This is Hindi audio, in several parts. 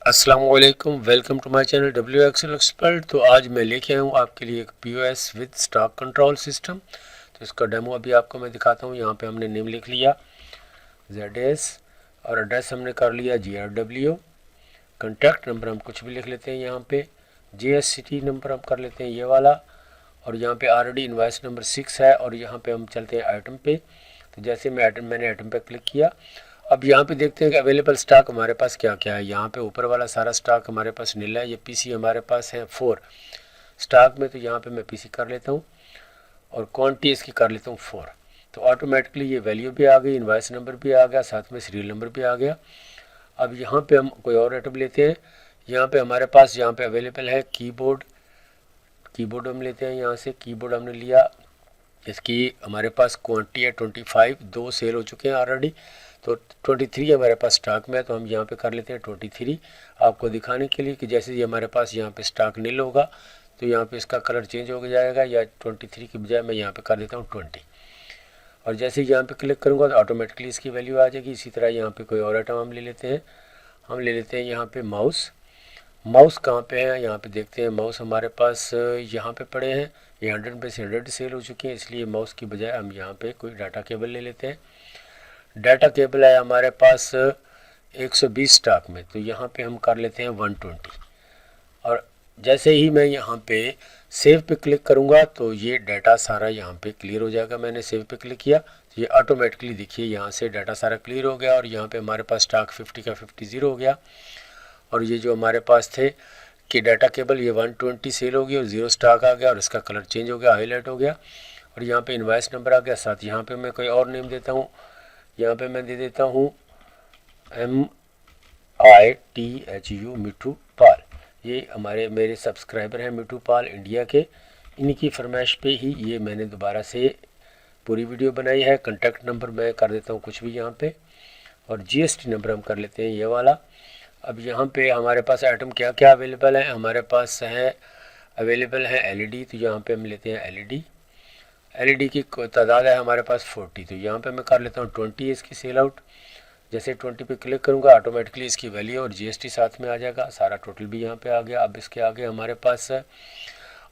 अस्सलाम वालेकुम, welcome to my channel W Excel expert. तो आज मैं लेके आया हूँ आपके लिए एक POS with stock control system. तो इसका डेमो अभी आपको मैं दिखाता हूँ। यहाँ पे हमने नेम लिख लिया ZS और एड्रेस हमने कर लिया GRW। कॉन्टैक्ट नंबर हम कुछ भी लिख लेते हैं यहाँ पे। GSCT नंबर हम कर लेते हैं ये वाला। और यहाँ पे ऑलरेडी इनवाइस नंबर 6 है और यहाँ पे हम चलते हैं आइटम पे। तो जैसे मैंने आइटम पे क्लिक किया, अब यहाँ पे देखते हैं कि अवेलेबल स्टॉक हमारे पास क्या क्या है। यहाँ पे ऊपर वाला सारा स्टॉक हमारे पास नीला है। ये पीसी हमारे पास है 4 स्टॉक में, तो यहाँ पे मैं पीसी कर लेता हूँ और क्वांटिटी इसकी कर लेता हूँ 4। तो ऑटोमेटिकली ये वैल्यू भी आ गई, इनवाइस नंबर भी आ गया, साथ में सीरियल नंबर भी आ गया। अब यहाँ पे हम कोई और आइटम लेते हैं। यहाँ पे हमारे पास यहाँ पे अवेलेबल है कीबोर्ड। कीबोर्ड हम लेते हैं यहाँ से। कीबोर्ड हमने लिया, इसकी हमारे पास क्वांटिटी है 25, 2 सेल हो चुके हैं ऑलरेडी। तो 23 हमारे पास स्टॉक में है, तो हम यहाँ पे कर लेते हैं 23 आपको दिखाने के लिए कि जैसे ये हमारे पास यहाँ पे स्टॉक नील होगा तो यहाँ पे इसका कलर चेंज हो जाएगा, या 23 की बजाय मैं यहाँ पे कर देता हूँ 20। और जैसे यहाँ पे क्लिक करूँगा तो ऑटोमेटिकली इसकी वैल्यू आ जाएगी। इसी तरह यहाँ पे कोई और आइटम हम ले लेते हैं। हम ले लेते हैं यहाँ पे माउस। माउस कहाँ पे है, यहाँ पे देखते हैं। माउस हमारे पास यहाँ पे पड़े हैं। ये 100 पे से 100 सेल हो चुके हैं, इसलिए माउस की बजाय हम यहाँ पे कोई डाटा केबल ले लेते हैं। डाटा केबल है हमारे पास 120 स्टॉक में, तो यहाँ पे हम कर लेते हैं 120। और जैसे ही मैं यहाँ पे सेव पे क्लिक करूँगा तो ये डाटा सारा यहाँ पे क्लियर हो जाएगा। मैंने सेव पे क्लिक किया तो ये ऑटोमेटिकली देखिए यहाँ से डाटा सारा क्लियर हो गया और यहाँ पे हमारे पास स्टॉक 50 का 50 ज़ीरो हो गया। और ये जो हमारे पास थे कि डाटा केबल, ये 120 सेल हो गई और 0 स्टॉक आ गया और इसका कलर चेंज हो गया, हाईलाइट हो गया। और यहाँ पे इनवाइस नंबर आ गया। साथ यहाँ पे मैं कोई और नेम देता हूँ। यहाँ पे मैं दे देता हूँ MITHU मिठू पाल। ये मेरे सब्सक्राइबर हैं मिठू पाल इंडिया के। इन्हीं की फरमाइश पे ही ये मैंने दोबारा से पूरी वीडियो बनाई है। कॉन्टैक्ट नंबर मैं कर देता हूँ कुछ भी यहाँ पे, और GST नंबर हम कर लेते हैं ये वाला। अब यहाँ पे हमारे पास आइटम क्या क्या अवेलेबल है। हमारे पास है अवेलेबल है LED, तो यहाँ पे हम लेते हैं LED की तादाद है हमारे पास 40, तो यहाँ पे मैं कर लेता हूँ 20 इसकी सेल आउट। जैसे 20 पे क्लिक करूँगा ऑटोमेटिकली इसकी वैल्यू और GST साथ में आ जाएगा। सारा टोटल भी यहाँ पे आ गया। अब इसके आगे हमारे पास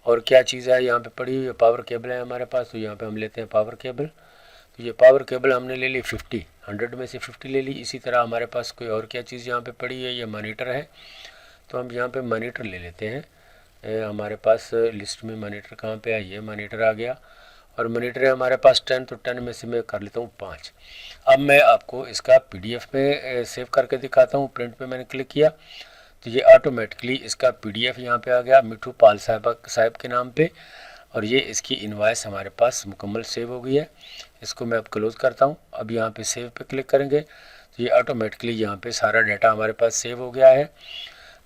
और क्या चीज़ है यहाँ पे पड़ी हुई, पावर केबल है हमारे पास, तो यहाँ पे हम लेते हैं पावर केबल। तो ये पावर केबल हमने ले ली 50, 100 में से 50 ले ली। इसी तरह हमारे पास कोई और क्या चीज़ यहाँ पे पड़ी है, ये मॉनिटर है, तो हम यहाँ पे मॉनिटर ले लेते हैं। हमारे पास लिस्ट में मॉनिटर कहाँ पे है, ये मॉनिटर आ गया। और मॉनिटर है हमारे पास 10, तो 10 में से मैं कर लेता हूँ 5। अब मैं आपको इसका PDF में सेव करके दिखाता हूँ। प्रिंट पे मैंने क्लिक किया तो ये ऑटोमेटिकली इसका PDF यहाँ पे आ गया मिठू पाल साहब के नाम पे। और ये इसकी इनवाइस हमारे पास मुकम्मल सेव हो गई है। इसको मैं अब क्लोज़ करता हूँ। अब यहाँ पे सेव पे क्लिक करेंगे तो ये ऑटोमेटिकली यहाँ पे सारा डाटा हमारे पास सेव हो गया है।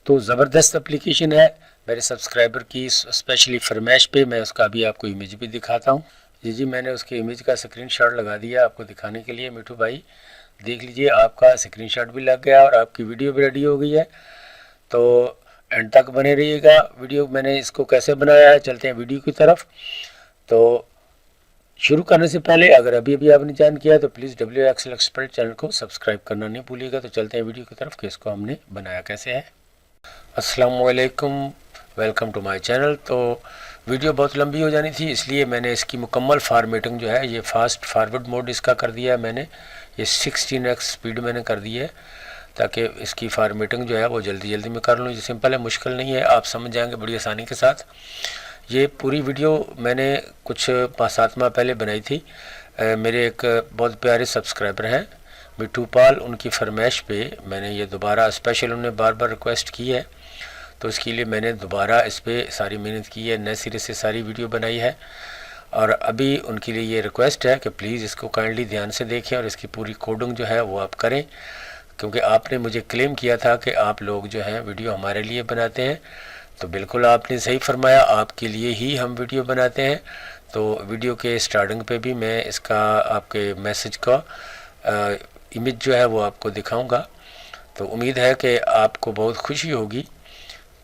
तो ज़बरदस्त एप्लीकेशन है मेरे सब्सक्राइबर की स्पेशली फरमाइश पे। मैं उसका अभी आपको इमेज भी दिखाता हूँ। जी मैंने उसके इमेज का स्क्रीनशॉट लगा दिया आपको दिखाने के लिए। मिठू भाई देख लीजिए, आपका स्क्रीनशॉट भी लग गया और आपकी वीडियो भी रेडी हो गई है। तो एंड तक बने रहिएगा। वीडियो मैंने इसको कैसे बनाया है, चलते हैं वीडियो की तरफ। तो शुरू करने से पहले अगर अभी अभी आपने ज्वाइन किया तो please W Excel expert channel को सब्सक्राइब करना नहीं भूलिएगा। तो चलते हैं वीडियो की तरफ कि इसको हमने बनाया कैसे है। अस्सलाम वालेकुम, वेलकम टू माय चैनल। तो वीडियो बहुत लंबी हो जानी थी, इसलिए मैंने इसकी मुकम्मल फार्मेटिंग जो है, ये फास्ट फॉरवर्ड मोड इसका कर दिया है मैंने। ये 16x स्पीड मैंने कर दी है ताकि इसकी फार्मेटिंग जो है वो जल्दी जल्दी में कर लूँ। ये सिंपल है, मुश्किल नहीं है, आप समझ जाएंगे बड़ी आसानी के साथ। ये पूरी वीडियो मैंने कुछ 5-7 माह पहले बनाई थी। मेरे एक बहुत प्यारे सब्सक्राइबर हैं मिठू पाल, उनकी फरमाइश पे मैंने ये दोबारा स्पेशल, उन्होंने बार बार रिक्वेस्ट की है, तो इसके लिए मैंने दोबारा इस पर सारी मेहनत की है, नए सिरे से सारी वीडियो बनाई है। और अभी उनके लिए ये रिक्वेस्ट है कि प्लीज़ इसको काइंडली ध्यान से देखें और इसकी पूरी कोडिंग जो है वो आप करें, क्योंकि आपने मुझे क्लेम किया था कि आप लोग जो हैं वीडियो हमारे लिए बनाते हैं। तो बिल्कुल आपने सही फरमाया, आपके लिए ही हम वीडियो बनाते हैं। तो वीडियो के स्टार्टिंग पे भी मैं इसका आपके मैसेज का इमेज जो है वो आपको दिखाऊंगा। तो उम्मीद है कि आपको बहुत खुशी होगी,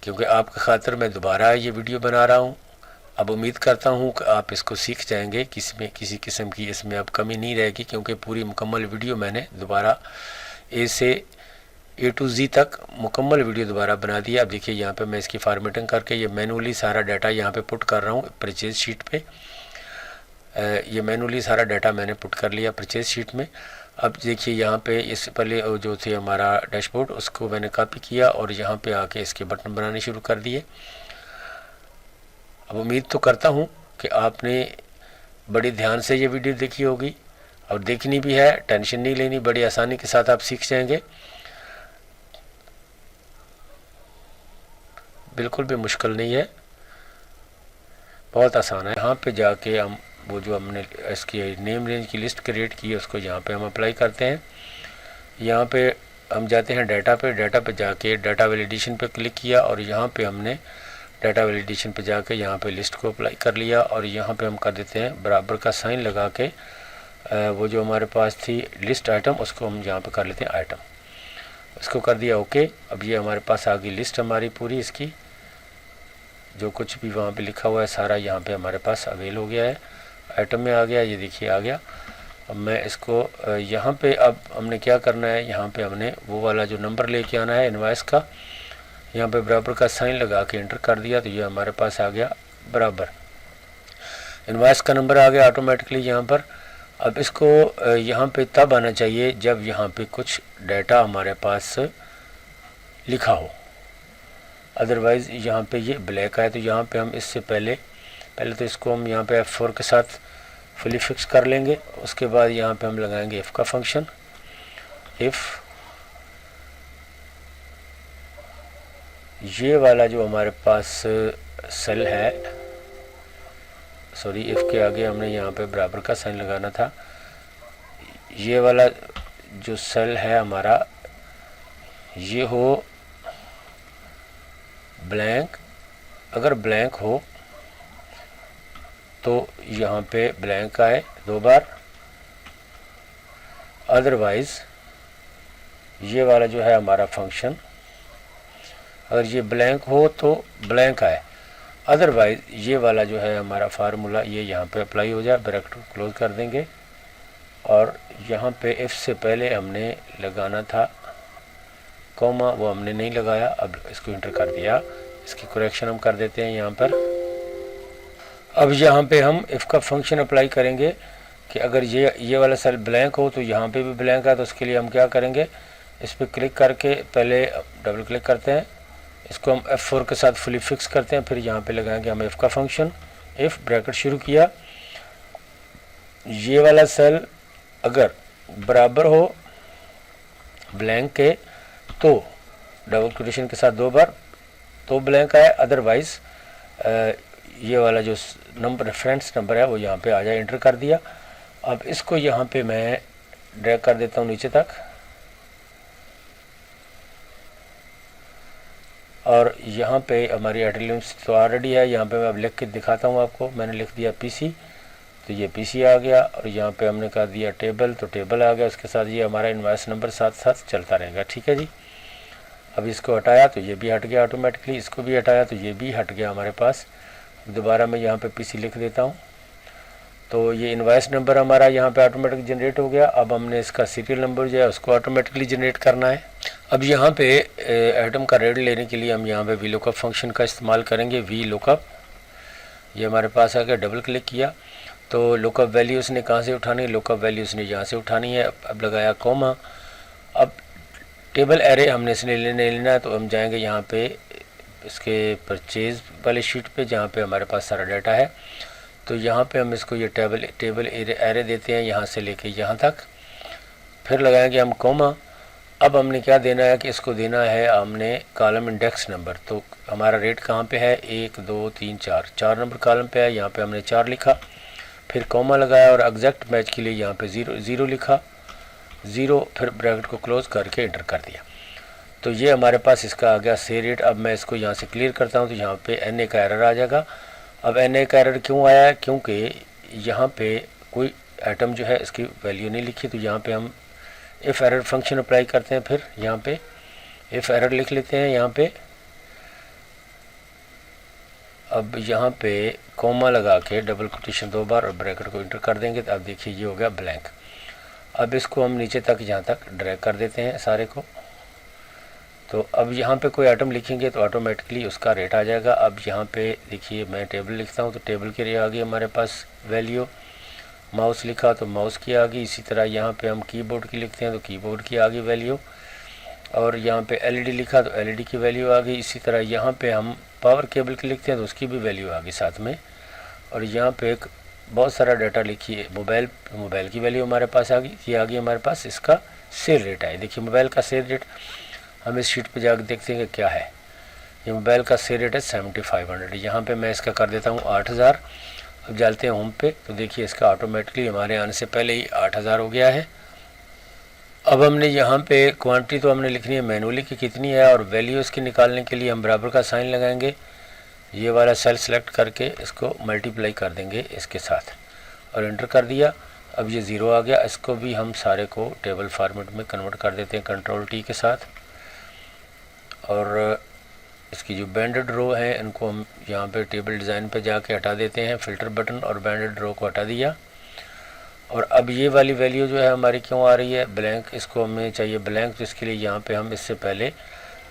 क्योंकि आपके खातिर मैं दोबारा ये वीडियो बना रहा हूँ। अब उम्मीद करता हूँ कि आप इसको सीख जाएंगे, किसी किस्म की इसमें अब कमी नहीं रहेगी, क्योंकि पूरी मुकम्मल वीडियो मैंने दोबारा ए से A to Z तक मुकम्मल वीडियो दोबारा बना दिया। अब देखिए यहाँ पे मैं इसकी फॉर्मेटिंग करके ये मैनुअली सारा डाटा यहाँ पे पुट कर रहा हूँ परचेज शीट पे। ये मैनुअली सारा डाटा मैंने पुट कर लिया परचेज शीट में। अब देखिए यहाँ पे इस पहले जो थे हमारा डैशबोर्ड उसको मैंने कॉपी किया और यहाँ पे आके इसके बटन बनाने शुरू कर दिए। अब उम्मीद तो करता हूँ कि आपने बड़ी ध्यान से ये वीडियो देखी होगी और देखनी भी है, टेंशन नहीं लेनी, बड़ी आसानी के साथ आप सीख जाएंगे। बिल्कुल भी मुश्किल नहीं है, बहुत आसान है। यहाँ पे जाके हम वो जो हमने इसकी नेम रेंज की लिस्ट क्रिएट की है उसको यहाँ पे हम अप्लाई करते हैं। यहाँ पे हम जाते हैं डाटा पे, डाटा पे जाके डाटा वैलिडेशन पे क्लिक किया और यहाँ पे हमने डाटा वैलिडेशन पे जाके यहाँ पे लिस्ट को अप्लाई कर लिया और यहाँ पे हम कर देते हैं बराबर का साइन लगा के वो जो हमारे पास थी लिस्ट आइटम उसको हम यहाँ पे कर लेते हैं आइटम, इसको कर दिया ओके। अब ये हमारे पास आ गई लिस्ट हमारी पूरी, इसकी जो कुछ भी वहाँ पे लिखा हुआ है सारा यहाँ पे हमारे पास अवेल हो गया है, आइटम में आ गया, ये देखिए आ गया। अब मैं इसको यहाँ पे अब हमने क्या करना है, यहाँ पे हमने वो वाला जो नंबर लेके आना है इनवॉइस का, यहाँ पे बराबर का साइन लगा के एंटर कर दिया तो ये हमारे पास आ गया बराबर इनवॉइस का नंबर आ गया ऑटोमेटिकली यहाँ पर। अब इसको यहाँ पे तब आना चाहिए जब यहाँ पे कुछ डाटा हमारे पास लिखा हो, अदरवाइज़ यहाँ पे ये ब्लैक आए। तो यहाँ पे हम इससे पहले तो इसको हम यहाँ पे F4 के साथ फुली फिक्स कर लेंगे। उसके बाद यहाँ पे हम लगाएंगे इफ़ का फंक्शन, इफ़ ये वाला जो हमारे पास सेल है, सॉरी इफ़ के आगे हमने यहाँ पे बराबर का साइन लगाना था, ये वाला जो सेल है हमारा ये हो ब्लैंक, अगर ब्लैंक हो तो यहाँ पे ब्लैंक आए 2 बार, अदरवाइज़ ये वाला जो है हमारा फंक्शन अगर ये ब्लैंक हो तो ब्लैंक आए, अदरवाइज़ ये वाला जो है हमारा फार्मूला ये यहाँ पे अप्लाई हो जाए। ब्रैकेट को क्लोज कर देंगे और यहाँ पे इफ़ से पहले हमने लगाना था कॉमा, वो हमने नहीं लगाया, अब इसको इंटर कर दिया। इसकी करेक्शन हम कर देते हैं यहाँ पर। अब यहाँ पे हम इफ़ का फंक्शन अप्लाई करेंगे कि अगर ये वाला सेल ब्लैंक हो तो यहाँ पे भी ब्लैंक है, तो उसके लिए हम क्या करेंगे, इस पर क्लिक करके पहले डबल क्लिक करते हैं, इसको हम F4 के साथ फुली फिक्स करते हैं, फिर यहाँ पे लगाएंगे हम इफ़ का फंक्शन, इफ़ ब्रैकेट शुरू किया, ये वाला सेल अगर बराबर हो ब्लैंक के तो डबल कोटेशन के साथ 2 बार तो ब्लैंक आए, अदरवाइज़ ये वाला जो नंबर रेफरेंस नंबर है वो यहाँ पे आ जाए, इंटर कर दिया। अब इसको यहाँ पे मैं ड्रैग कर देता हूँ नीचे तक और यहाँ पे हमारी एट्रीब्यूट्स तो ऑलरेडी है, यहाँ पे मैं अब लिख के दिखाता हूँ आपको। मैंने लिख दिया पीसी, तो ये पीसी आ गया और यहाँ पे हमने कर दिया टेबल, तो टेबल आ गया, उसके साथ ये हमारा इनवॉइस नंबर साथ साथ चलता रहेगा। ठीक है जी। अब इसको हटाया तो ये भी हट गया ऑटोमेटिकली, इसको भी हटाया तो ये भी हट गया हमारे पास। दोबारा मैं यहाँ पे पीसी लिख देता हूँ तो ये इनवॉइस नंबर हमारा यहाँ पे ऑटोमेटिक जनरेट हो गया। अब हमने इसका सीरियल नंबर जो है उसको ऑटोमेटिकली जनरेट करना है। अब यहाँ पे आइटम का रेट लेने के लिए हम यहाँ पे वी लुकअप फंक्शन का इस्तेमाल करेंगे। वी लुकअप ये हमारे पास आ गया, डबल क्लिक किया तो लुकअप वैल्यू उसने कहाँ से उठानी है, लुकअप वैल्यू उसने यहाँ से उठानी है। अब लगाया कॉमा। अब टेबल एरे हमने इसने लेना है तो हम जाएंगे यहाँ पे इसके परचेज वाले शीट पे जहाँ पे हमारे पास सारा डाटा है, तो यहाँ पे हम इसको ये टेबल एरे देते हैं यहाँ से लेके यहाँ तक, फिर लगाएंगे हम कॉमा। अब हमने क्या देना है कि इसको देना है हमने कॉलम इंडेक्स नंबर। तो हमारा रेट कहाँ पे है, 1 2 3 4 नंबर कॉलम पे है, यहाँ पे हमने 4 लिखा, फिर कॉमा लगाया और एग्जैक्ट मैच के लिए यहाँ पे 0 लिखा, 0, फिर ब्रैकेट को क्लोज करके एंटर कर दिया। तो ये हमारे पास इसका आ गया से रेट। अब मैं इसको यहाँ से क्लियर करता हूँ तो यहाँ पे NA का एरर आ जाएगा। अब NA का एरर क्यों आया है, क्योंकि यहाँ पे कोई आइटम जो है इसकी वैल्यू नहीं लिखी। तो यहाँ पे हम इफ़ एरर फंक्शन अप्लाई करते हैं, फिर यहाँ पे इफ़ एरर लिख लेते हैं यहाँ पे। अब यहाँ पे कॉमा लगा के डबल कोटेशन 2 बार और ब्रैकेट को इंटर कर देंगे तो अब देखिए ये हो गया ब्लैंक। अब इसको हम नीचे तक यहाँ तक ड्रैग कर देते हैं सारे को, तो अब यहाँ पे कोई आइटम लिखेंगे तो ऑटोमेटिकली उसका रेट आ जाएगा। अब यहाँ पे देखिए मैं टेबल लिखता हूँ तो टेबल के लिए आ गई हमारे पास वैल्यू। माउस लिखा तो माउस की आ गई। इसी तरह यहाँ पे हम कीबोर्ड की लिखते हैं तो कीबोर्ड की आ गई वैल्यू। और यहाँ पे एलईडी लिखा तो एलईडी की वैल्यू आ गई। इसी तरह यहाँ पे हम पावर केबल की लिखते हैं तो उसकी भी वैल्यू आ गई साथ में। और यहाँ पे एक बहुत सारा डाटा लिखिए मोबाइल की वैल्यू हमारे पास आ गई। ये आ गई हमारे पास इसका सेल रेट है। देखिए मोबाइल का सेल रेट हम इस शीट पे जाकर देखते हैं कि क्या है। ये मोबाइल का सेल रेट है 7500। यहाँ पे मैं इसका कर देता हूँ 8000। अब डालते हैं होम पे तो देखिए इसका ऑटोमेटिकली हमारे आने से पहले ही 8000 हो गया है। अब हमने यहाँ पे क्वांटिटी तो हमने लिखनी है मैनुअली कि कितनी है, और वैल्यू इसकी निकालने के लिए हम बराबर का साइन लगाएंगे। ये वाला सेल सेलेक्ट करके इसको मल्टीप्लाई कर देंगे इसके साथ और एंटर कर दिया। अब ये ज़ीरो आ गया। इसको भी हम सारे को टेबल फॉर्मेट में कन्वर्ट कर देते हैं कंट्रोल टी के साथ। और इसकी जो बैंडेड रो है इनको हम यहाँ पे टेबल डिज़ाइन पे जाके हटा देते हैं, फ़िल्टर बटन और बैंडेड रो को हटा दिया। और अब ये वाली वैल्यू जो है हमारी क्यों आ रही है ब्लैंक, इसको हमें चाहिए ब्लैंक। तो इसके लिए यहाँ पे हम इससे पहले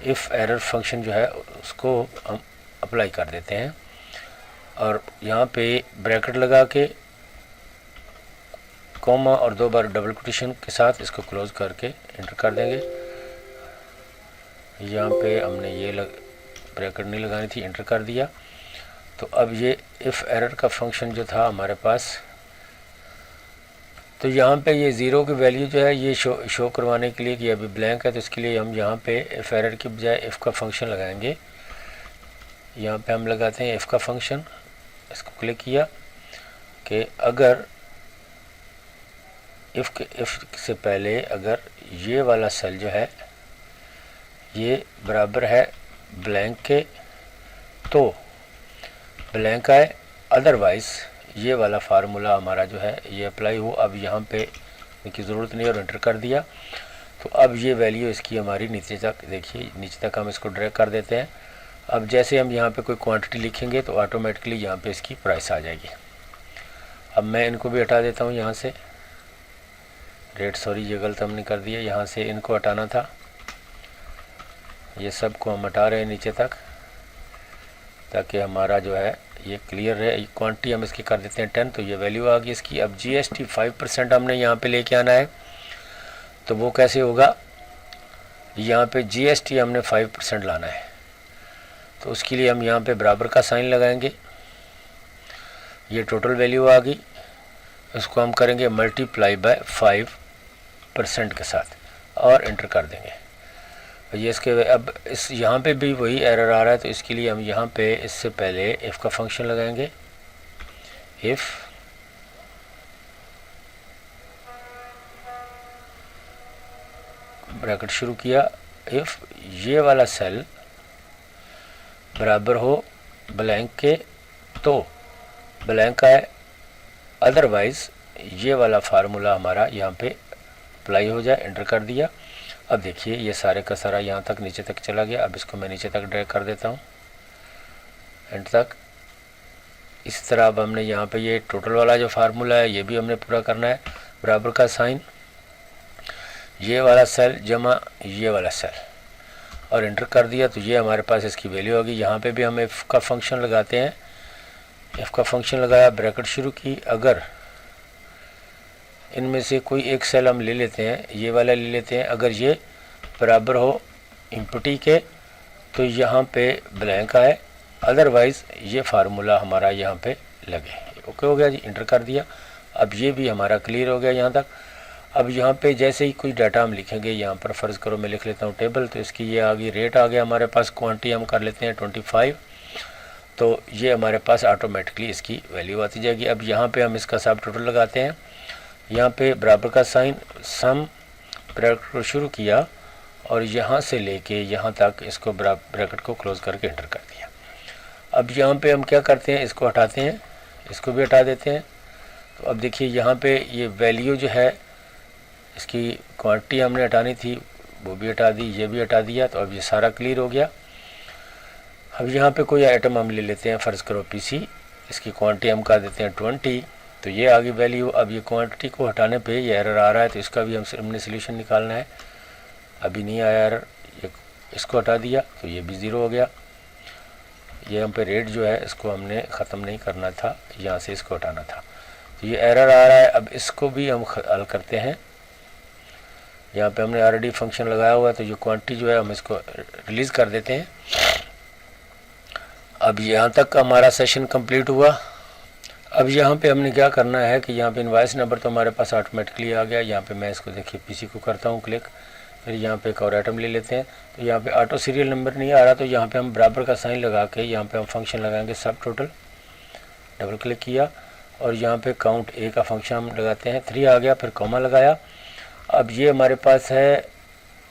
इफ़ एरर फंक्शन जो है उसको हम अप्लाई कर देते हैं और यहाँ पे ब्रैकेट लगा के कॉमा और 2 बार डबल कोटेशन के साथ इसको क्लोज करके एंटर कर देंगे। यहाँ पे हमने ये ब्रैकेट नहीं लगानी थी, एंटर कर दिया। तो अब ये इफ़ एरर का फंक्शन जो था हमारे पास, तो यहाँ पे ये ज़ीरो की वैल्यू जो है ये शो करवाने के लिए कि अभी ब्लैंक है, तो इसके लिए हम यहाँ पे इफ़ एरर की बजाय इफ़ का फंक्शन लगाएंगे। यहाँ पे हम लगाते हैं इफ़ का फंक्शन। इसको क्लिक किया कि अगर इफ़ से पहले अगर ये वाला सेल जो है ये बराबर है ब्लैंक के तो ब्लैंक आए, अदरवाइज़ ये वाला फार्मूला हमारा जो है ये अप्लाई हो। अब यहाँ पे की ज़रूरत नहीं और एंटर कर दिया। तो अब ये वैल्यू इसकी हमारी नीचे तक, देखिए नीचे तक हम इसको ड्रैग कर देते हैं। अब जैसे हम यहाँ पे कोई क्वांटिटी लिखेंगे तो ऑटोमेटिकली यहाँ पे इसकी प्राइस आ जाएगी। अब मैं इनको भी हटा देता हूँ यहाँ से, रेट सॉरी ये गलत हमने कर दिया, यहाँ से इनको हटाना था। ये सब को हम हटा रहे हैं नीचे तक ताकि हमारा जो है ये क्लियर है। क्वांटिटी हम इसकी कर देते हैं 10, तो ये वैल्यू आ गई इसकी। अब जीएसटी 5% हमने यहाँ पे लेके आना है, तो वो कैसे होगा, यहाँ पे जीएसटी हमने 5% लाना है। तो उसके लिए हम यहाँ पे बराबर का साइन लगाएंगे। ये टोटल वैल्यू आ गई, इसको हम करेंगे मल्टीप्लाई बाय 5% के साथ और एंटर कर देंगे। ये इसके अब इस यहाँ पे भी वही एरर आ रहा है, तो इसके लिए हम यहाँ पे इससे पहले इफ़ का फंक्शन लगाएंगे। इफ़ ब्रैकेट शुरू किया, इफ़ ये वाला सेल बराबर हो ब्लैंक के तो ब्लैंक आए, अदरवाइज़ ये वाला फार्मूला हमारा यहाँ पे अप्लाई हो जाए, एंटर कर दिया। अब देखिए ये सारे का सारा यहाँ तक नीचे तक चला गया। अब इसको मैं नीचे तक ड्रैग कर देता हूँ एंड तक। इस तरह अब हमने यहाँ पे ये टोटल वाला जो फार्मूला है ये भी हमने पूरा करना है। बराबर का साइन, ये वाला सेल जमा ये वाला सेल और एंटर कर दिया। तो ये हमारे पास इसकी वैल्यू होगी। यहाँ पे भी हम इफ़ का फंक्शन लगाते हैं। इफ़ का फंक्शन लगाया, ब्रैकेट शुरू की। अगर इनमें से कोई एक सेल हम ले लेते हैं, ये वाला ले लेते हैं, अगर ये बराबर हो इम्पटी के तो यहाँ पे ब्लैंक आए, अदरवाइज़ ये फार्मूला हमारा यहाँ पे लगे। ओके हो गया जी, इंटर कर दिया। अब ये भी हमारा क्लियर हो गया यहाँ तक। अब यहाँ पे जैसे ही कोई डाटा हम लिखेंगे, यहाँ पर फ़र्ज़ करो मैं लिख लेता हूँ टेबल, तो इसकी ये आ गई, रेट आ गया हमारे पास। क्वांटिटी हम कर लेते हैं 25, तो ये हमारे पास ऑटोमेटिकली इसकी वैल्यू आती जाएगी। अब यहाँ पे हम इसका सब टोटल लगाते हैं। यहाँ पे बराबर का साइन, सम ब्रैकेट को शुरू किया और यहाँ से लेके यहाँ तक इसको ब्रैकेट को क्लोज़ करके एंटर कर दिया। अब यहाँ पे हम क्या करते हैं, इसको हटाते हैं, इसको भी हटा देते हैं। तो अब देखिए यहाँ पे ये वैल्यू जो है इसकी क्वांटिटी हमने हटानी थी, वो भी हटा दी, ये भी हटा दिया। तो अब ये सारा क्लियर हो गया। अब यहाँ पे कोई आइटम हम ले लेते हैं, फ़र्ज़ करो पीसी, इसकी क्वांटिटी हम कर देते हैं 20, तो ये आगे वैल्यू। अब ये क्वांटिटी को हटाने पे ये एरर आ रहा है, तो इसका भी हमने सोल्यूशन निकालना है। अभी नहीं आया एरर, ये इसको हटा दिया तो ये भी 0 हो गया। ये यहाँ पे रेट जो है इसको हमने ख़त्म नहीं करना था, यहाँ से इसको हटाना था। तो ये एरर आ रहा है। अब इसको भी हम हल करते हैं। यहाँ पे हमने ऑलरेडी फंक्शन लगाया हुआ है, तो जो क्वांटिटी जो है हम इसको रिलीज़ कर देते हैं। अब यहाँ तक हमारा सेशन कंप्लीट हुआ। अब यहाँ पे हमने क्या करना है कि यहाँ पे इनवॉइस नंबर तो हमारे पास ऑटोमेटिकली आ गया। यहाँ पे मैं इसको देखिए पीसी को करता हूँ क्लिक, फिर यहाँ पे एक और आइटम ले लेते हैं। तो यहाँ पे ऑटो सीरियल नंबर नहीं आ रहा, तो यहाँ पे हम बराबर का साइन लगा के यहाँ पे हम फंक्शन लगाएंगे सब टोटल। डबल क्लिक किया और यहाँ पे काउंट ए का फंक्शन हम लगाते हैं। 3 आ गया, फिर कॉमा लगाया। अब ये हमारे पास है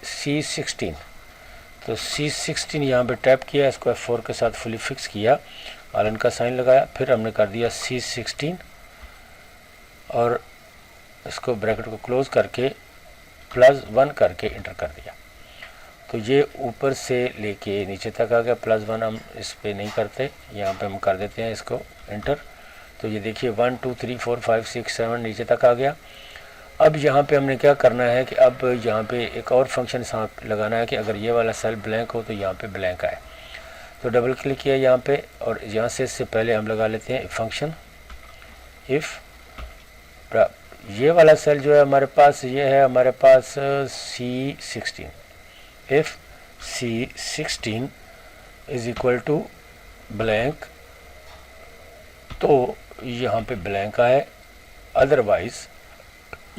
C16, तो C16 यहाँ पे टैप किया, इसको F4 के साथ फुली फिक्स किया, आलन का साइन लगाया, फिर हमने कर दिया C16 और इसको ब्रैकेट को क्लोज करके +1 करके इंटर कर दिया। तो ये ऊपर से लेके नीचे तक आ गया। +1 हम इस पे नहीं करते, यहाँ पे हम कर देते हैं इसको इंटर। तो ये देखिए 1 2 3 4 5 6 7 नीचे तक आ गया। अब यहाँ पे हमने क्या करना है कि अब यहाँ पे एक और फंक्शन साथ लगाना है कि अगर ये वाला सेल ब्लैंक हो तो यहाँ पे ब्लैंक आए। तो डबल क्लिक किया यहाँ पे और यहाँ से इससे पहले हम लगा लेते हैं फंक्शन इफ़। ये वाला सेल जो है हमारे पास, ये है हमारे पास C16। If C16 is equal to blank, तो यहाँ पे ब्लैंक आए, अदरवाइज़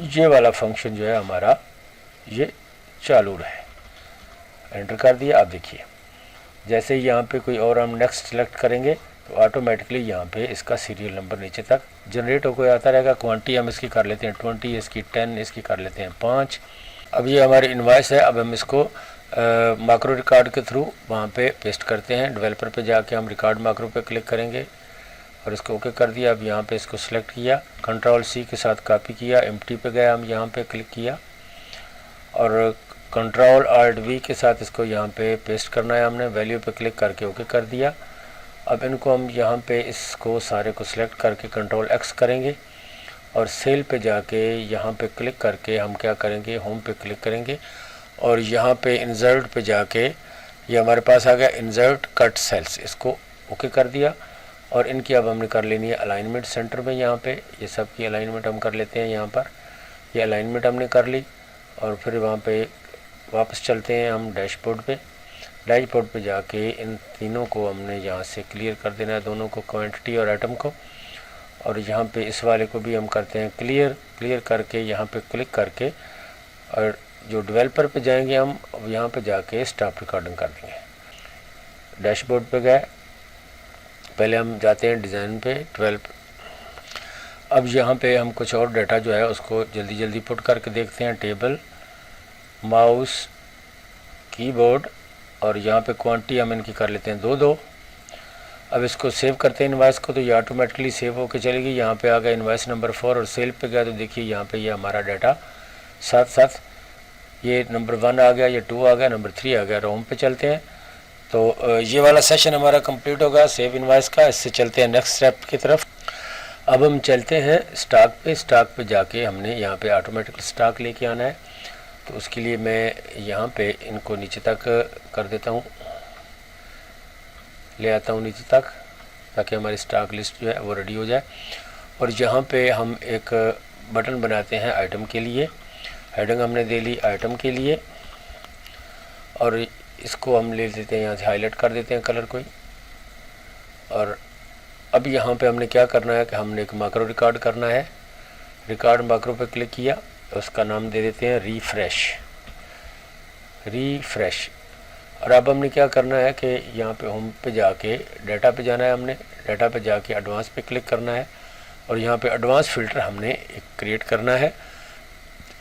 ये वाला फंक्शन जो है हमारा ये चालू रहे। एंटर कर दिया। अब देखिए जैसे ही यहाँ पे कोई और हम नेक्स्ट सेलेक्ट करेंगे तो ऑटोमेटिकली यहाँ पे इसका सीरियल नंबर नीचे तक जनरेट होकर आता रहेगा। क्वांटिटी हम इसकी कर लेते हैं 20, इसकी 10, इसकी कर लेते हैं 5। अब ये हमारी इनवॉइस है। अब हम इसको मैक्रो रिकॉर्ड के थ्रू वहाँ पे पेस्ट करते हैं। डेवलपर पे जाके हम रिकॉर्ड मैक्रो पे क्लिक करेंगे और इसको ओके कर दिया। अब यहाँ पे इसको सिलेक्ट किया, Ctrl+C के साथ कॉपी किया, एम्प्टी पे गया, हम यहाँ पे क्लिक किया और Ctrl+Alt+V के साथ इसको यहाँ पे पेस्ट करना है हमने। वैल्यू पे क्लिक करके ओके कर दिया। अब इनको हम यहाँ पे इसको सारे को सिलेक्ट करके Ctrl+X करेंगे और सेल पे जाके यहाँ पे क्लिक करके हम क्या करेंगे, होम पे क्लिक करेंगे और यहाँ पे इंसर्ट पे जाके ये हमारे पास आ गया इंसर्ट कट सेल्स, इसको ओके कर दिया। और इनकी अब हमने कर लेनी है अलाइनमेंट सेंटर में। यहाँ पे ये सब की अलाइनमेंट हम कर लेते हैं। यहाँ पर ये अलाइनमेंट हमने कर ली और फिर वहाँ पे वापस चलते हैं हम डैशबोर्ड पे। डैशबोर्ड पे जाके इन तीनों को हमने यहाँ से क्लियर कर देना है, दोनों को, क्वांटिटी और आइटम को। और यहाँ पे इस वाले को भी हम करते हैं क्लियर करके यहाँ पे क्लिक करके और जो डेवलपर पे जाएंगे हम यहाँ पे जाके स्टॉप रिकॉर्डिंग कर देंगे। डैशबोर्ड पे गए, पहले हम जाते हैं डिज़ाइन पे 12। अब यहाँ पे हम कुछ और डाटा जो है उसको जल्दी पुट करके देखते हैं। टेबल, माउस, कीबोर्ड और यहाँ पे क्वांटिटी हम इनकी कर लेते हैं 2-2। अब इसको सेव करते हैं इनवॉइस को, तो ये ऑटोमेटिकली सेव होकर चलेगी। यहाँ पे आ गया इनवॉइस नंबर 4 और सेल पे गया तो देखिए यहाँ पे ये हमारा डाटा साथ ये नंबर 1 आ गया, ये 2 आ गया, नंबर 3 आ गया। होम पे चलते हैं तो ये वाला सेशन हमारा कंप्लीट होगा सेव इनवॉइस का। इससे चलते हैं नेक्स्ट स्टेप की तरफ। अब हम चलते हैं स्टॉक पे। स्टॉक पे जाके हमने यहाँ पे ऑटोमेटिक स्टॉक लेके आना है, तो उसके लिए मैं यहाँ पे इनको नीचे तक कर देता हूँ, ले आता हूँ नीचे तक, ताकि हमारी स्टॉक लिस्ट जो है वो रेडी हो जाए। और यहाँ पे हम एक बटन बनाते हैं आइटम के लिए। हेडिंग हमने दे ली आइटम के लिए और इसको हम ले लेते हैं, यहाँ से हाईलाइट कर देते हैं कलर कोई। और अब यहाँ पे हमने क्या करना है कि हमने एक मैक्रो रिकॉर्ड करना है। रिकॉर्ड मैक्रो पे क्लिक किया, उसका नाम दे देते हैं रिफ्रेश। और अब हमने क्या करना है कि यहाँ पे होम पे जाके डाटा पे जाना है। हमने डाटा पे जाके एडवांस पे क्लिक करना है और यहाँ पे एडवांस फ़िल्टर हमने एक क्रिएट करना है।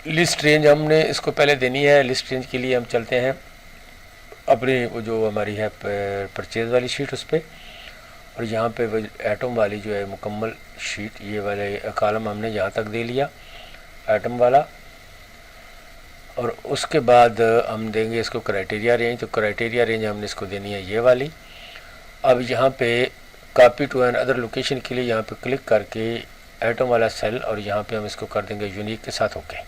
लिस्ट रेंज हमने इसको पहले देनी है। लिस्ट रेंज के लिए हम चलते हैं अपनी वो जो हमारी है परचेज़ वाली शीट उस पर, और यहाँ पे वो एटम वाली जो है मुकम्मल शीट, ये वाले कॉलम हमने यहाँ तक दे लिया एटम वाला। और उसके बाद हम देंगे इसको क्राइटेरिया रेंज। तो क्राइटेरिया रेंज हमने इसको देनी है ये वाली। अब यहाँ पे copy to another location के लिए यहाँ पे क्लिक करके एटम वाला सेल और यहाँ पे हम इसको कर देंगे यूनिक के साथ ओके।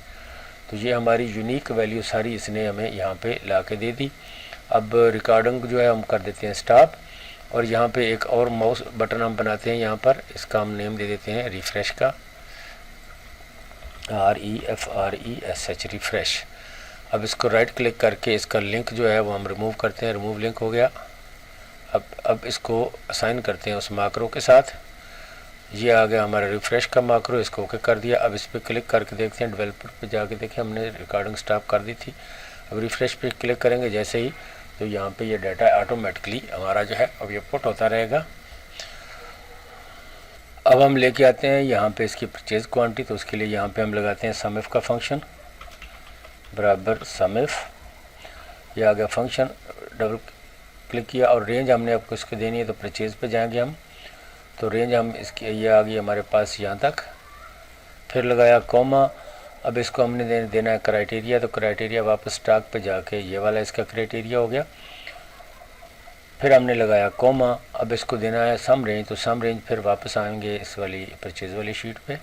तो ये हमारी यूनिक वैल्यू सारी इसने हमें यहाँ पे ला के दे दी। अब रिकॉर्डिंग जो है हम कर देते हैं स्टॉप, और यहाँ पे एक और माउस बटन हम बनाते हैं यहाँ पर, इसका हम नेम दे देते हैं रिफ्रेश का, REFRESH रिफ्रेश। अब इसको राइट क्लिक करके इसका लिंक जो है वो हम रिमूव करते हैं, रिमूव लिंक हो गया। अब इसको असाइन करते हैं उस माकरो के साथ, ये आ गया हमारा रिफ्रेश का माकरो, इसको ओके कर दिया। अब इस पर क्लिक करके देखते हैं, डेवलपर पे जाके देखें हमने रिकॉर्डिंग स्टॉप कर दी थी। अब रिफ्रेश पे क्लिक करेंगे जैसे ही, तो यहाँ पे ये डाटा ऑटोमेटिकली हमारा जो है अब ये पुट होता रहेगा। अब हम लेके आते हैं यहाँ पे इसकी परचेज क्वांटिटी, तो उसके लिए यहाँ पे हम लगाते हैं सम इफ का फंक्शन बराबर सम इफ, ये आ गया फंक्शन, डबल क्लिक किया और रेंज हमने आपको इसको देनी है, तो परचेज पे जाएंगे हम, तो रेंज हम इसकी ये आ गई हमारे पास यहाँ तक, फिर लगाया कॉमा। अब इसको हमने देना है क्राइटेरिया, तो क्राइटेरिया वापस स्टॉक पे जाके ये वाला इसका क्राइटेरिया हो गया, फिर हमने लगाया कॉमा। अब इसको देना है सम रेंज, तो सम रेंज फिर वापस आएंगे इस वाली परचेज़ वाली शीट पे,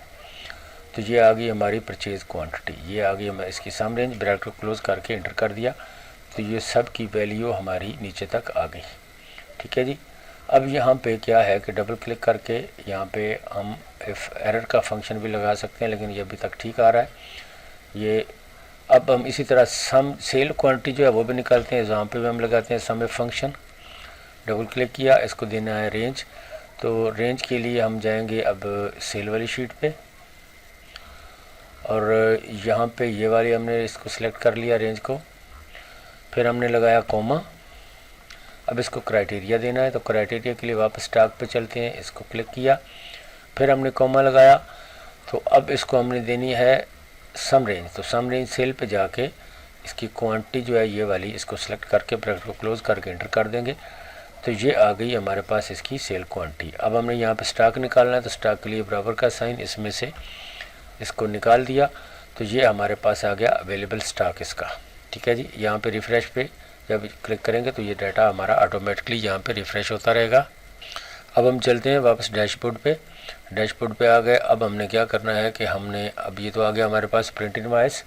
तो ये आ गई हमारी परचेज़ क्वांटिटी, ये आ गई इसकी सम रेंज, ब्रैकेट को क्लोज़ करके इंटर कर दिया, तो ये सब की वैल्यू हमारी नीचे तक आ गई। ठीक है जी। अब यहाँ पे क्या है कि डबल क्लिक करके यहाँ पे हम इफ एरर का फंक्शन भी लगा सकते हैं, लेकिन ये अभी तक ठीक आ रहा है ये। अब हम इसी तरह सम सेल क्वांटिटी जो है वो भी निकालते हैं, जहाँ पे भी हम लगाते हैं सम इफ फंक्शन, डबल क्लिक किया, इसको देना है रेंज, तो रेंज के लिए हम जाएंगे अब सेल वाली शीट पे, और यहाँ पे ये वाली हमने इसको सिलेक्ट कर लिया रेंज को, फिर हमने लगाया कॉमा। अब इसको क्राइटेरिया देना है, तो क्राइटेरिया के लिए वापस स्टॉक पे चलते हैं, इसको क्लिक किया, फिर हमने कॉमा लगाया, तो अब इसको हमने देनी है सम रेंज, तो सम रेंज सेल पे जाके इसकी क्वांटिटी जो है ये वाली, इसको सिलेक्ट करके ब्रैकेट को क्लोज करके एंटर कर देंगे, तो ये आ गई हमारे पास इसकी सेल क्वांटिटी। अब हमने यहाँ पे स्टॉक निकालना है, तो स्टॉक के लिए बराबर का साइन, इसमें से इसको निकाल दिया, तो ये हमारे पास आ गया अवेलेबल स्टॉक इसका। ठीक है जी। यहाँ पे रिफ्रेश पे जब क्लिक करेंगे तो ये डाटा हमारा ऑटोमेटिकली यहाँ पे रिफ़्रेश होता रहेगा। अब हम चलते हैं वापस डैशबोर्ड पे, डैशबोर्ड पे आ गए। अब हमने क्या करना है कि हमने अब ये तो आ गया हमारे पास प्रिंट इनवॉइस,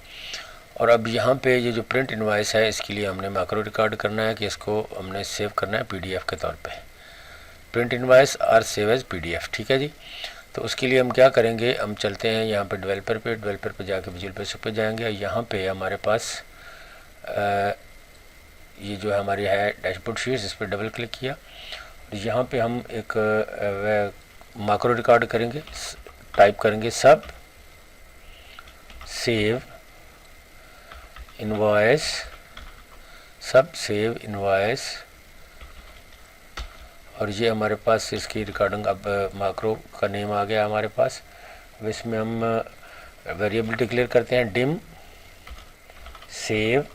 और अब यहाँ पे ये जो प्रिंट इनवॉइस है इसके लिए हमने मैक्रो रिकॉर्ड करना है कि इसको हमने सेव करना है PDF के तौर पे, प्रिंट इनवॉइस और सेव एज PDF। ठीक है जी। तो उसके लिए हम क्या करेंगे, हम चलते हैं यहाँ पे डेवलपर पे जाके विजुअल बेसिक पे जाएंगे, यहाँ पे हमारे पास ये जो हमारी है डैशबोर्ड शीट्स, इस पर डबल क्लिक किया, यहाँ पे हम एक मैक्रो रिकॉर्ड करेंगे, टाइप करेंगे सब सेव इनवॉइस, सब सेव इनवॉइस, और ये हमारे पास इसकी रिकॉर्डिंग अब मैक्रो का नेम आ गया हमारे पास। अब इसमें हम वेरिएबल डिक्लेयर करते हैं dim save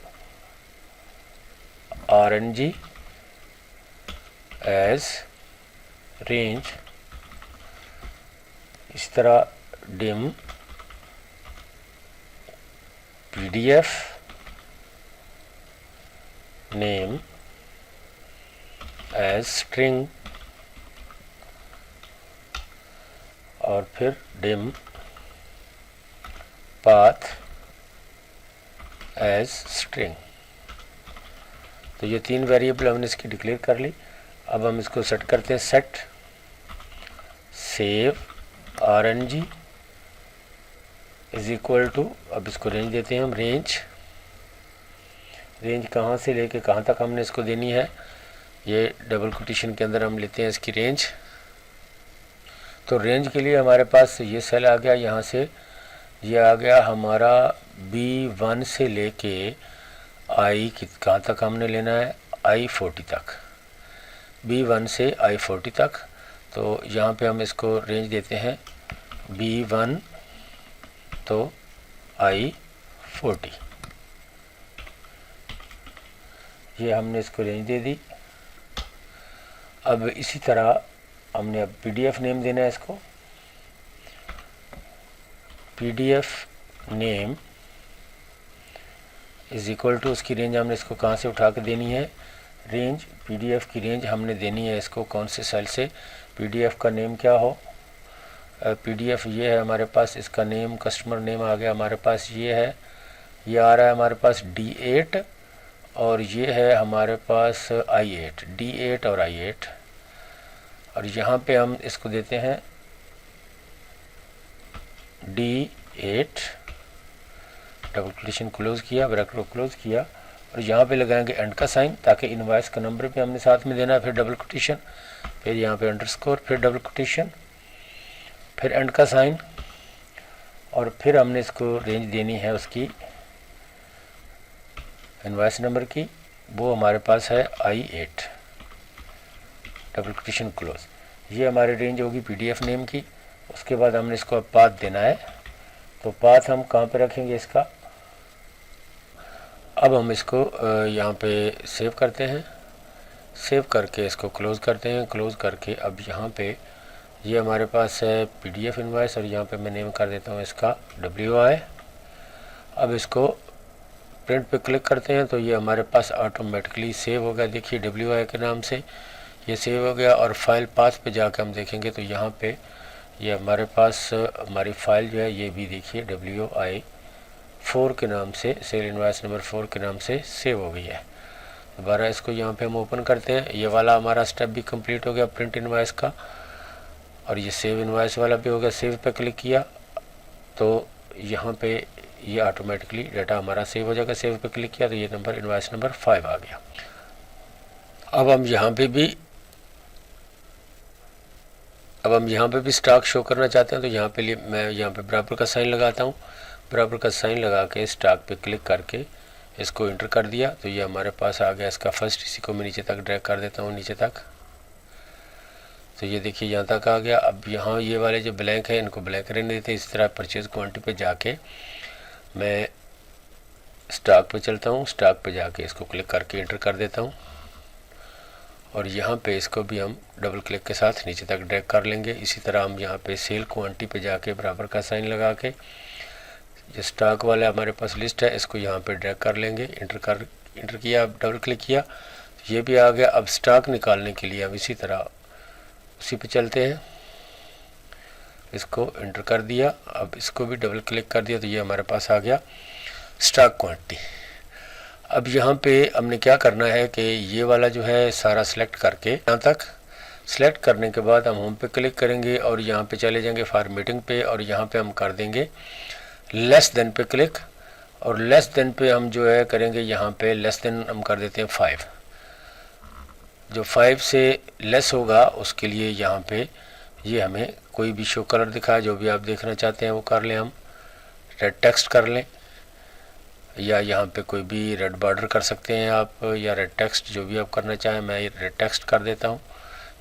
RNG as range, इस तरह dim PDF name as string, और फिर डिम पाथ एज स्ट्रिंग। तो ये तीन वेरिएबल हमने इसकी डिक्लेयर कर ली। अब हम इसको सेट करते हैं, set save RNG is equal to, अब इसको रेंज देते हैं हम, रेंज कहाँ से लेके कहाँ तक हमने इसको देनी है, ये डबल कोटेशन के अंदर हम लेते हैं इसकी रेंज। तो रेंज के लिए हमारे पास ये सेल आ गया, यहाँ से ये आ गया हमारा B1 से लेके I कहाँ तक हमने लेना है, I40 तक, B1 से I40 तक। तो यहाँ पे हम इसको रेंज देते हैं B1 तो I40, ये हमने इसको रेंज दे दी। अब इसी तरह हमने अब PDF नेम देना है इसको, PDF name is equal to, उसकी रेंज हमने इसको कहाँ से उठा के देनी है, रेंज PDF की रेंज हमने देनी है इसको कौन से सेल से, PDF का नेम क्या हो, PDF ये है हमारे पास, इसका नेम कस्टमर नेम आ गया हमारे पास, ये है, ये आ रहा है हमारे पास D8, और ये है हमारे पास I8, D8 और I8, और यहाँ पे हम इसको देते हैं D8, डबल कोटेशन क्लोज किया, ब्रैकेट को क्लोज किया, और यहाँ पे लगाएंगे एंड का साइन ताकि इनवॉइस का नंबर भी हमने साथ में देना है, फिर डबल कोटेशन, फिर यहाँ पे अंडरस्कोर, फिर डबल कोटेशन, फिर एंड का साइन, और फिर हमने इसको रेंज देनी है उसकी इनवॉइस नंबर की, वो हमारे पास है I8, डबल कोटेशन क्लोज। ये हमारी रेंज होगी PDF नेम की। उसके बाद हमने इसको अब पाथ देना है, तो पाथ हम कहाँ पे रखेंगे इसका, अब हम इसको यहाँ पे सेव करते हैं, सेव करके इसको क्लोज़ करते हैं, क्लोज़ करके अब यहाँ पे ये हमारे पास है PDF इनवॉइस, और यहाँ पे मैं नेम कर देता हूँ इसका WI। अब इसको प्रिंट पे क्लिक करते हैं तो ये हमारे पास ऑटोमेटिकली सेव हो गया। देखिए WI के नाम से ये सेव हो गया, और फाइल पाथ पे जाकर हम देखेंगे तो यहाँ पे ये हमारे पास हमारी फ़ाइल जो है ये भी देखिए WI4 के नाम से, सेल इनवॉइस नंबर 4 के नाम से सेव हो गई है। दोबारा इसको यहाँ पे हम ओपन करते हैं, ये वाला हमारा स्टेप भी कंप्लीट हो गया प्रिंट इनवॉइस का, और ये सेव इनवॉइस वाला भी हो गया। सेव पे क्लिक किया तो यहाँ पे ये ऑटोमेटिकली डाटा हमारा सेव हो जाएगा। सेव पे क्लिक किया तो ये नंबर इनवॉइस नंबर 5 आ गया। अब हम यहाँ पे भी स्टॉक शो करना चाहते हैं, तो यहाँ पे मैं यहाँ पे बराबर का साइन लगाता हूँ, बराबर का साइन लगा के स्टॉक पे क्लिक करके इसको इंटर कर दिया तो ये हमारे पास आ गया इसका फर्स्ट। इसी को मैं नीचे तक ड्रैग कर देता हूँ नीचे तक, तो ये देखिए यहाँ तक आ गया। अब यहाँ ये वाले जो ब्लैंक है इनको ब्लैंक रहने देते। इस तरह परचेज क्वांटिटी पे जाके मैं स्टॉक पे चलता हूँ, स्टॉक पे जाके इसको क्लिक करके इंटर कर देता हूँ, और यहाँ पे इसको भी हम डबल क्लिक के साथ नीचे तक ड्रैग कर लेंगे। इसी तरह हम यहाँ पे सेल क्वांटिटी पे जाके बराबर का साइन लगा के जो स्टॉक वाला हमारे पास लिस्ट है इसको यहाँ पे ड्रैग कर लेंगे। इंटर किया, डबल क्लिक किया तो ये भी आ गया। अब स्टॉक निकालने के लिए हम इसी तरह उसी पे चलते हैं, इसको इंटर कर दिया, अब इसको भी डबल क्लिक कर दिया तो ये हमारे पास आ गया स्टॉक क्वांटिटी। अब यहाँ पे हमने क्या करना है कि ये वाला जो है सारा सिलेक्ट करके यहाँ तक सिलेक्ट करने के बाद हम होम पे क्लिक करेंगे और यहाँ पे चले जाएंगे फॉर्मेटिंग पे, और यहाँ पे हम कर देंगे लेस देन पे क्लिक, और लेस देन पे हम जो है करेंगे यहाँ पे लेस देन हम कर देते हैं 5। जो 5 से लेस होगा उसके लिए यहाँ पे ये हमें कोई भी शो कलर दिखाए, जो भी आप देखना चाहते हैं वो कर लें। हम रेड टेक्स्ट कर लें, या यहाँ पे कोई भी रेड बॉर्डर कर सकते हैं आप, या रेड टेक्स्ट जो भी आप करना चाहें। मैं रेड टेक्स्ट कर देता हूँ,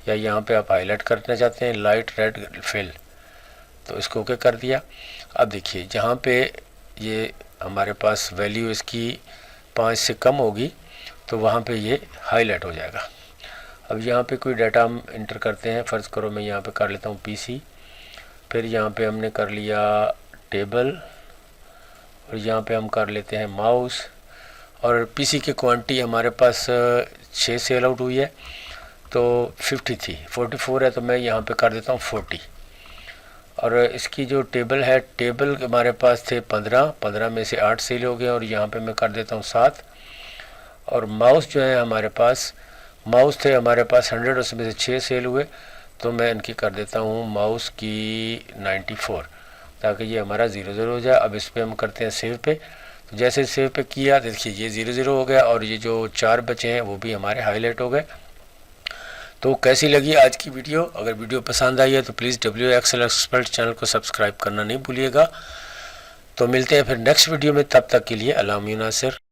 या यहाँ पे आप हाईलाइट करना चाहते हैं लाइट रेड फिल, तो इसको ओके कर दिया। अब देखिए जहाँ पे ये हमारे पास वैल्यू इसकी 5 से कम होगी तो वहाँ पे ये हाईलाइट हो जाएगा। अब यहाँ पे कोई डाटा हम इंटर करते हैं, फ़र्ज़ करो मैं यहाँ पे कर लेता हूँ PC, फिर यहाँ पे हमने कर लिया टेबल, और यहाँ पे हम कर लेते हैं माउस, और PC की क्वांटिटी हमारे पास 6 सेल आउट हुई है तो 50 थी, 44 है तो मैं यहाँ पे कर देता हूँ 40। और इसकी जो टेबल है, टेबल हमारे पास थे 15 में से 8 सेल हो गए और यहाँ पे मैं कर देता हूँ 7। और माउस जो है हमारे पास, माउस थे हमारे पास 100, उसमें से 6 सेल हुए तो मैं इनकी कर देता हूँ माउस की 94, ताकि ये हमारा 00 हो जाए। अब इस पर हम करते हैं सेव पे, तो जैसे सेव पे किया देखिए ये 00 हो गया, और ये जो 4 बचे हैं वो भी हमारे हाईलाइट हो गए। तो कैसी लगी आज की वीडियो? अगर वीडियो पसंद आई है तो please WA Excel expert channel को सब्सक्राइब करना नहीं भूलिएगा। तो मिलते हैं फिर नेक्स्ट वीडियो में, तब तक के लिए अल्लाह नासिर।